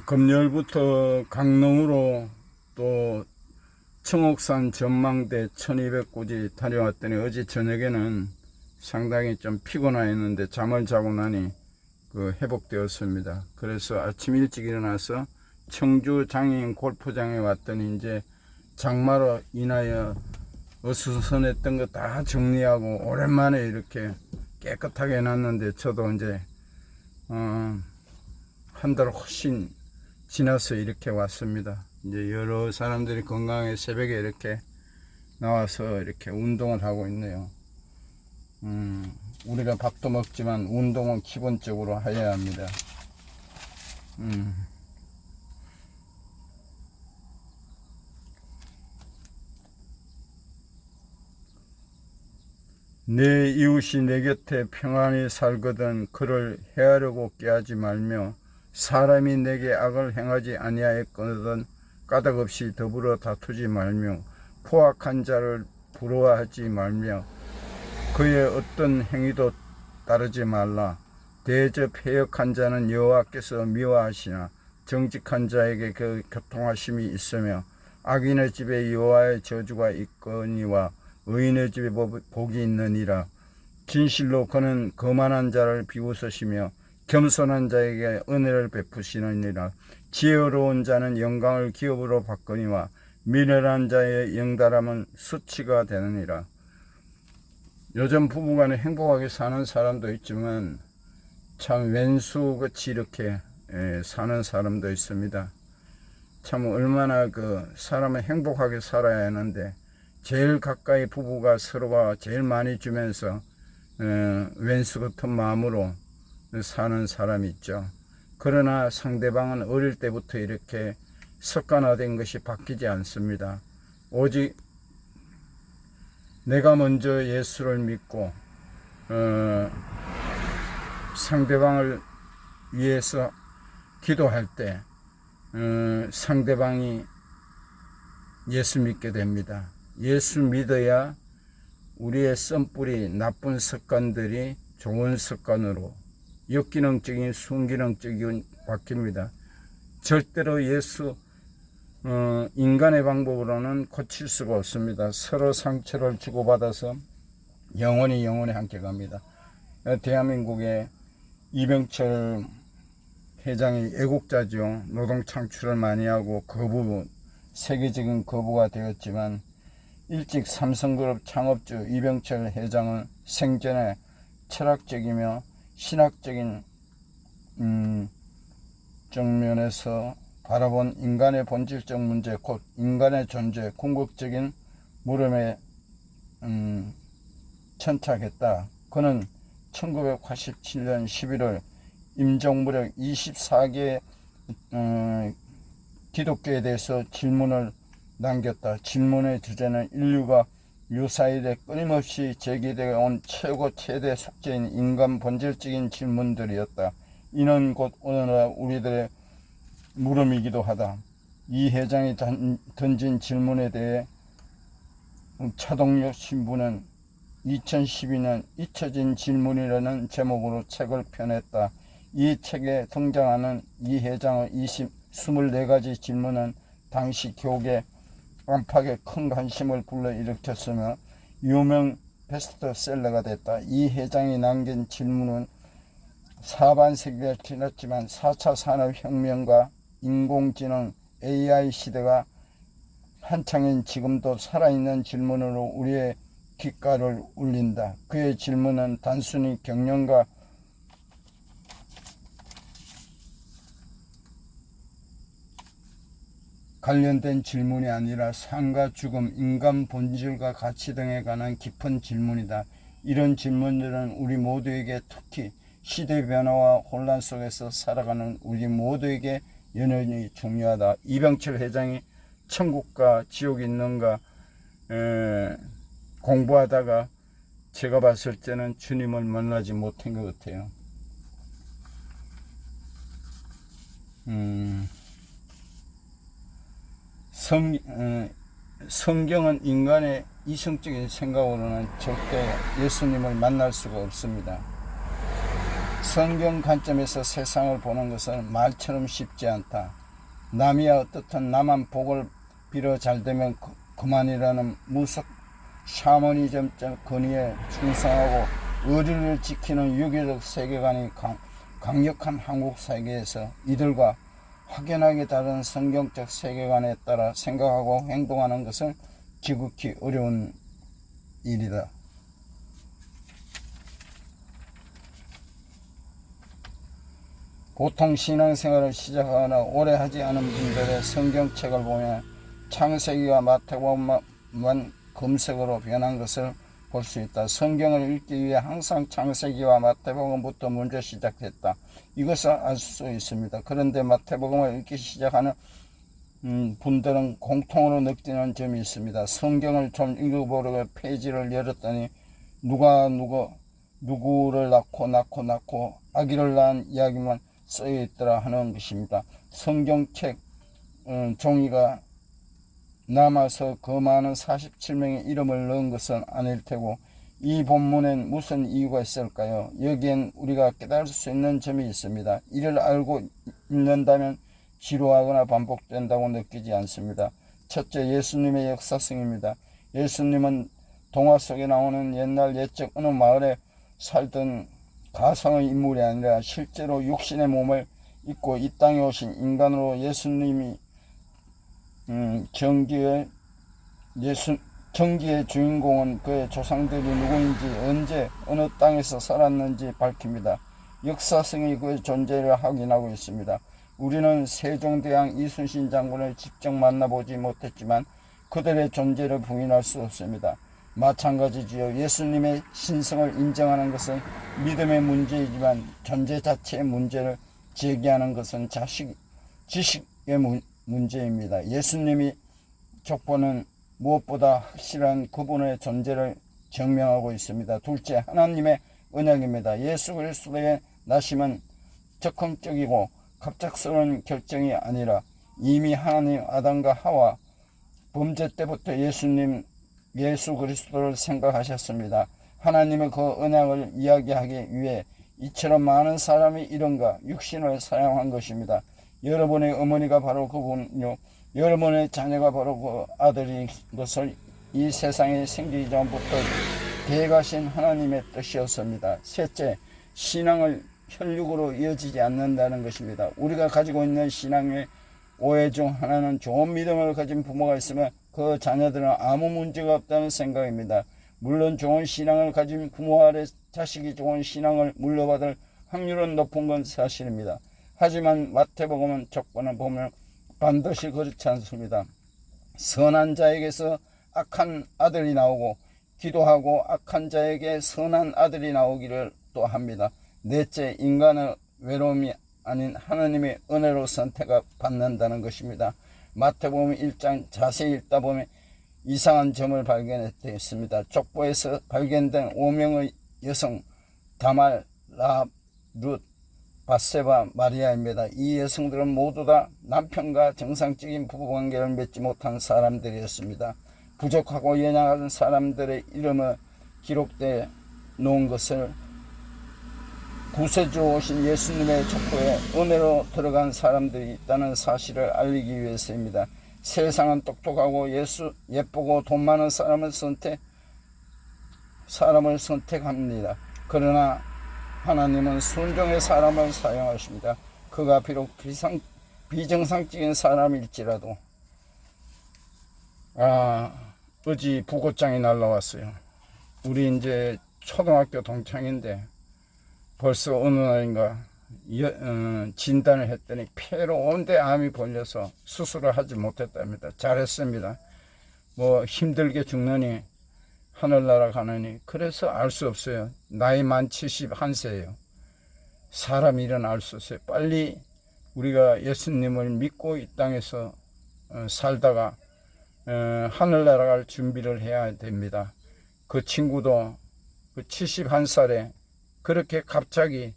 금요일부터 강릉으로 또 청옥산 전망대 1200고지 다녀왔더니 어제 저녁에는 상당히 좀 피곤했는데 잠을 자고 나니 회복되었습니다. 그래서 아침 일찍 일어나서 청주 장애인 골프장에 왔더니 이제 장마로 인하여 어수선했던 거 다 정리하고 오랜만에 이렇게 깨끗하게 해놨는데 저도 이제 한 달 훨씬 지나서 이렇게 왔습니다. 이제 여러 사람들이 건강해 새벽에 이렇게 나와서 이렇게 운동을 하고 있네요. 우리가 밥도 먹지만 운동은 기본적으로 해야 합니다. 내 이웃이 내 곁에 평안히 살거든 그를 해하려고 꾀하지 말며 사람이 내게 악을 행하지 아니하였거든 까닭없이 더불어 다투지 말며 포악한 자를 부러워하지 말며 그의 어떤 행위도 따르지 말라. 대접 해역한 자는 여호와께서 미워하시나 정직한 자에게 그 교통하심이 있으며 악인의 집에 여호와의 저주가 있거니와 의인의 집에 복이 있느니라. 진실로 그는 거만한 자를 비웃으시며 겸손한 자에게 은혜를 베푸시느니라. 지혜로운 자는 영광을 기업으로 받거니와 미련한 자의 영달함은 수치가 되느니라. 요즘 부부간에 행복하게 사는 사람도 있지만 참 왼수같이 이렇게 사는 사람도 있습니다. 참 얼마나 사람은 행복하게 살아야 하는데 제일 가까이 부부가 서로가 제일 많이 주면서 왼수 같은 마음으로 사는 사람이 있죠. 그러나 상대방은 어릴 때부터 이렇게 습관화된 것이 바뀌지 않습니다. 오직 내가 먼저 예수를 믿고 상대방을 위해서 기도할 때 상대방이 예수 믿게 됩니다. 예수 믿어야 우리의 썸뿌리 나쁜 습관들이 좋은 습관으로 역기능적인 순기능적인 바뀝니다. 절대로 인간의 방법으로는 고칠 수가 없습니다. 서로 상처를 주고받아서 영원히 함께 갑니다. 대한민국의 이병철 회장이 애국자죠. 노동 창출을 많이 하고 세계적인 거부가 되었지만 일찍 삼성그룹 창업주 이병철 회장은 생전에 철학적이며 신학적인 정면에서 바라본 인간의 본질적 문제, 곧 인간의 존재, 궁극적인 물음에 천착했다. 그는 1987년 11월 임종무력 24개 기독교에 대해서 질문을 남겼다. 질문의 주제는 인류가 유사일에 끊임없이 제기되어 온 최대 숙제인 인간 본질적인 질문들이었다. 이는 곧 오늘날 우리들의 물음이기도 하다. 이 회장이 던진 질문에 대해 차동력 신부는 2012년 잊혀진 질문이라는 제목으로 책을 펴냈다. 이 책에 등장하는 이 회장의 24가지 질문은 당시 교계 안팎에 큰 관심을 불러일으켰으며 유명 베스트셀러가 됐다. 이 회장이 남긴 질문은 사반세기가 지났지만 4차 산업혁명과 인공지능 AI 시대가 한창인 지금도 살아있는 질문으로 우리의 귓가를 울린다. 그의 질문은 단순히 경영과 관련된 질문이 아니라 삶과 죽음, 인간 본질과 가치 등에 관한 깊은 질문이다. 이런 질문들은 우리 모두에게, 특히 시대 변화와 혼란 속에서 살아가는 우리 모두에게 연연히 중요하다. 이병철 회장이 천국과 지옥이 있는가 공부하다가 제가 봤을 때는 주님을 만나지 못한 것 같아요. 성경은 인간의 이성적인 생각으로는 절대 예수님을 만날 수가 없습니다. 성경 관점에서 세상을 보는 것은 말처럼 쉽지 않다. 남이야 어떻든 나만 복을 빌어 잘되면 그만이라는 무속 샤머니즘적 권위에 충성하고 의리를 지키는 유교적 세계관이 강력한 한국 세계에서 이들과 확연하게 다른 성경적 세계관에 따라 생각하고 행동하는 것은 지극히 어려운 일이다. 보통 신앙생활을 시작하거나 오래 하지 않은 분들의 성경책을 보면 창세기와 마태복음만 검색어로 변한 것을 볼 수 있다. 성경을 읽기 위해 항상 창세기와 마태복음부터 먼저 시작했다. 이것을 알 수 있습니다. 그런데 마태복음을 읽기 시작하는 분들은 공통으로 느끼는 점이 있습니다. 성경을 좀 읽어보려고 페이지를 열었더니 누가 누구를 낳고 아기를 낳은 이야기만 쓰여 있더라 하는 것입니다. 성경책 종이가 남아서 그 많은 47명의 이름을 넣은 것은 아닐 테고 이 본문엔 무슨 이유가 있을까요? 여기엔 우리가 깨달을 수 있는 점이 있습니다. 이를 알고 읽는다면 지루하거나 반복된다고 느끼지 않습니다. 첫째, 예수님의 역사성입니다. 예수님은 동화 속에 나오는 옛날 옛적 어느 마을에 살던 가상의 인물이 아니라 실제로 육신의 몸을 입고 이 땅에 오신 인간으로 예수님이 전기의 주인공은 그의 조상들이 누구인지 언제 어느 땅에서 살았는지 밝힙니다. 역사성이 그의 존재를 확인하고 있습니다. 우리는 세종대왕 이순신 장군을 직접 만나보지 못했지만 그들의 존재를 부인할 수 없습니다. 마찬가지지요. 예수님의 신성을 인정하는 것은 믿음의 문제이지만 존재 자체의 문제를 제기하는 것은 지식의 문제입니다. 예수님이 족보는 무엇보다 확실한 그분의 존재를 증명하고 있습니다. 둘째, 하나님의 언약입니다. 예수 그리스도의 나심은 적극적이고 갑작스러운 결정이 아니라 이미 하나님 아담과 하와 범죄 때부터 예수 그리스도를 생각하셨습니다. 하나님의 그 언약을 이야기하기 위해 이처럼 많은 사람이 이른과 육신을 사용한 것입니다. 여러분의 어머니가 바로 그분이요, 여러분의 자녀가 바로 그 아들인 것을 이 세상에 생기기 전부터 계획하신 하나님의 뜻이었습니다. 셋째, 신앙을 혈육으로 이어지지 않는다는 것입니다. 우리가 가지고 있는 신앙의 오해 중 하나는 좋은 믿음을 가진 부모가 있으면 그 자녀들은 아무 문제가 없다는 생각입니다. 물론 좋은 신앙을 가진 부모 아래 자식이 좋은 신앙을 물려받을 확률은 높은 건 사실입니다. 하지만 마태복음은 족보는 보면 반드시 그렇지 않습니다. 선한 자에게서 악한 아들이 나오고 기도하고 악한 자에게 선한 아들이 나오기를 또 합니다. 넷째, 인간의 외로움이 아닌 하나님의 은혜로 선택받는다는 것입니다. 마태복음 1장 자세히 읽다 보면 이상한 점을 발견했습니다. 족보에서 발견된 5명의 여성 다말, 라합, 룻, 밧세바, 마리아입니다. 이 여성들은 모두 다 남편과 정상적인 부부관계를 맺지 못한 사람들이었습니다. 부족하고 연약한 사람들의 이름을 기록되어 놓은 것을 구세주로 오신 예수님의 족보에 은혜로 들어간 사람들이 있다는 사실을 알리기 위해서입니다. 세상은 똑똑하고 예쁘고 돈 많은 사람을 선택합니다. 그러나 하나님은 순종의 사람을 사용하십니다. 그가 비록 비정상적인 사람일지라도. 어제 부고장이 날라왔어요. 우리 이제 초등학교 동창인데 벌써 어느 날인가 진단을 했더니 폐로 온데 암이 걸려서 수술을 하지 못했답니다. 잘했습니다. 뭐 힘들게 죽느니 하늘나라 가느니. 그래서 알 수 없어요. 나이 만 71세예요. 사람 일은 알 수 없어요. 빨리 우리가 예수님을 믿고 이 땅에서 살다가 하늘나라 갈 준비를 해야 됩니다. 그 친구도 그 71살에 그렇게 갑자기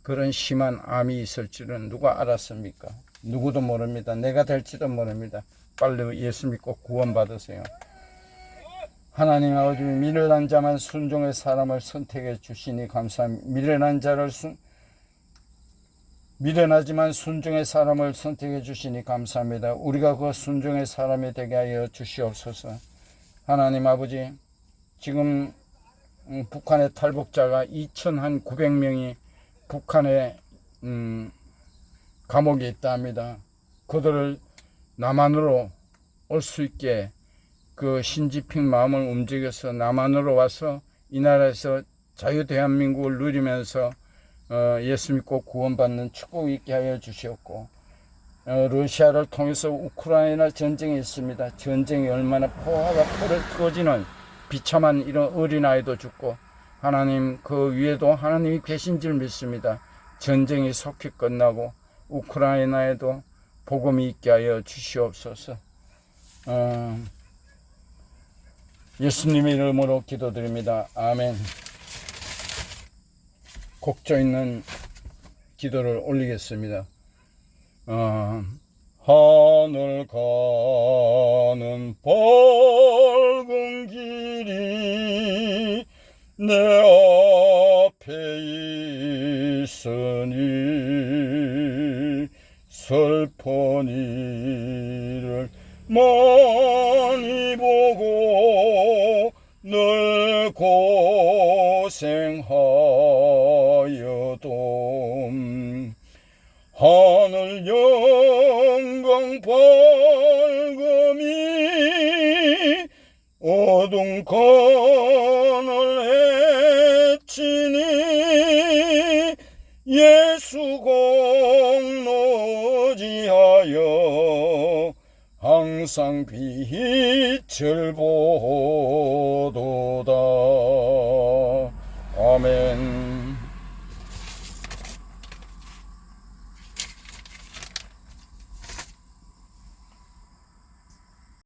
그런 심한 암이 있을 줄은 누가 알았습니까? 누구도 모릅니다. 내가 될지도 모릅니다. 빨리 예수 믿고 구원받으세요. 하나님 아버지, 미련한 자만 순종의 사람을 선택해 주시니 감사합니다. 미련한 자를 미련하지만 순종의 사람을 선택해 주시니 감사합니다. 우리가 그 순종의 사람이 되게 하여 주시옵소서. 하나님 아버지, 지금 북한의 탈북자가 2,900명이 북한에 감옥에 있다 합니다. 그들을 남한으로 올 수 있게 그 신지핑 마음을 움직여서 남한으로 와서 이 나라에서 자유 대한민국을 누리면서 예수 믿고 구원받는 축복 있게 하여 주시옵고, 러시아를 통해서 우크라이나 전쟁이 있습니다. 전쟁이 얼마나 포화가 포를 터지는 비참한 이런 어린아이도 죽고, 하나님 그 위에도 하나님이 계신 줄 믿습니다. 전쟁이 속히 끝나고 우크라이나에도 복음이 있게 하여 주시옵소서. 예수님의 이름으로 기도드립니다. 아멘. 곡조 있는 기도를 올리겠습니다. 하늘 가는 밝은 길이 내 앞에 있으니 슬픈 일을 많이 보고 늘 고생하여도 하늘 영광 밝음이 어둠 그늘 헤치니 예수 공로지하여 항상 빛을 보도다. 아멘.